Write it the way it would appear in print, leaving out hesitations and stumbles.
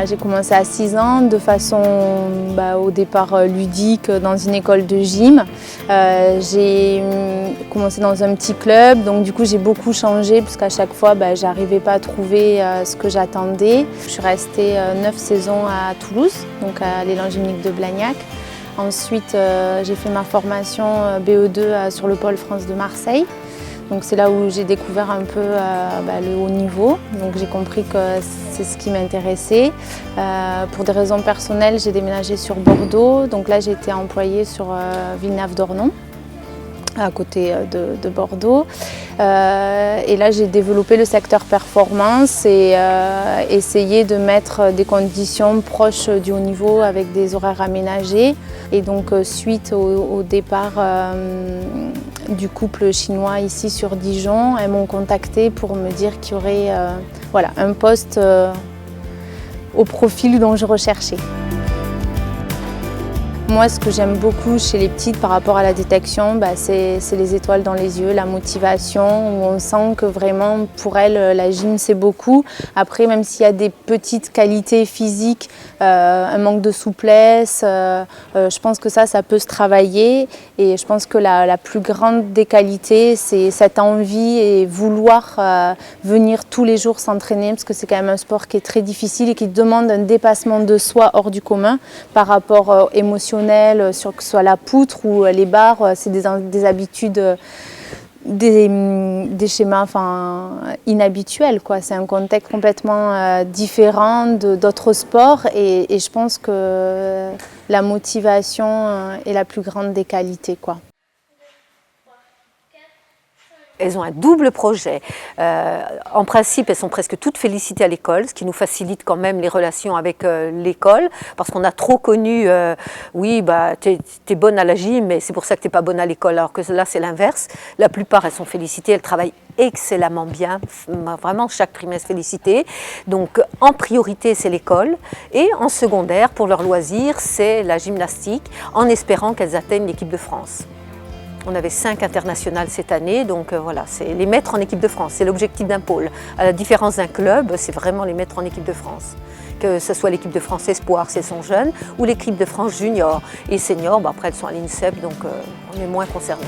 J'ai commencé à 6 ans de façon au départ ludique dans une école de gym. J'ai commencé dans un petit club, donc du coup j'ai beaucoup changé parce qu'à chaque fois j'arrivais pas à trouver ce que j'attendais. Je suis restée 9 saisons à Toulouse, donc à l'élan gymnique de Blagnac. Ensuite j'ai fait ma formation BE2 sur le pôle France de Marseille. Donc c'est là où j'ai découvert un peu le haut niveau, donc j'ai compris que c'est ce qui m'intéressait. Pour des raisons personnelles, j'ai déménagé sur Bordeaux, donc là j'ai été employée sur Villeneuve-d'Ornon, à côté de Bordeaux. Et là j'ai développé le secteur performance et essayé de mettre des conditions proches du haut niveau avec des horaires aménagés. Et donc suite au départ du couple chinois ici sur Dijon, elles m'ont contactée pour me dire qu'il y aurait un poste au profil dont je recherchais. Moi, ce que j'aime beaucoup chez les petites par rapport à la détection, c'est les étoiles dans les yeux, la motivation, où on sent que vraiment pour elles, la gym c'est beaucoup. Après, même s'il y a des petites qualités physiques, un manque de souplesse, je pense que ça peut se travailler. Et je pense que la plus grande des qualités, c'est cette envie et vouloir venir tous les jours s'entraîner, parce que c'est quand même un sport qui est très difficile et qui demande un dépassement de soi hors du commun par rapport émotionnel, sur que ce soit la poutre ou les barres, c'est des habitudes, des schémas inhabituels, quoi. C'est un contexte complètement différent d'autres sports et je pense que la motivation est la plus grande des qualités, quoi. Elles ont un double projet. En principe, elles sont presque toutes félicitées à l'école, ce qui nous facilite quand même les relations avec l'école, parce qu'on a trop connu, oui, t'es bonne à la gym, mais c'est pour ça que t'es pas bonne à l'école, alors que là, c'est l'inverse. La plupart, elles sont félicitées, elles travaillent excellemment bien, vraiment chaque trimestre félicité. Donc, en priorité, c'est l'école, et en secondaire, pour leur loisir, c'est la gymnastique, en espérant qu'elles atteignent l'équipe de France. On avait 5 internationales cette année, donc voilà, c'est les mettre en équipe de France, c'est l'objectif d'un pôle. À la différence d'un club, c'est vraiment les mettre en équipe de France. Que ce soit l'équipe de France Espoir, si elles sont jeunes, ou l'équipe de France Junior. Et senior, après elles sont à l'INSEP, donc on est moins concernés.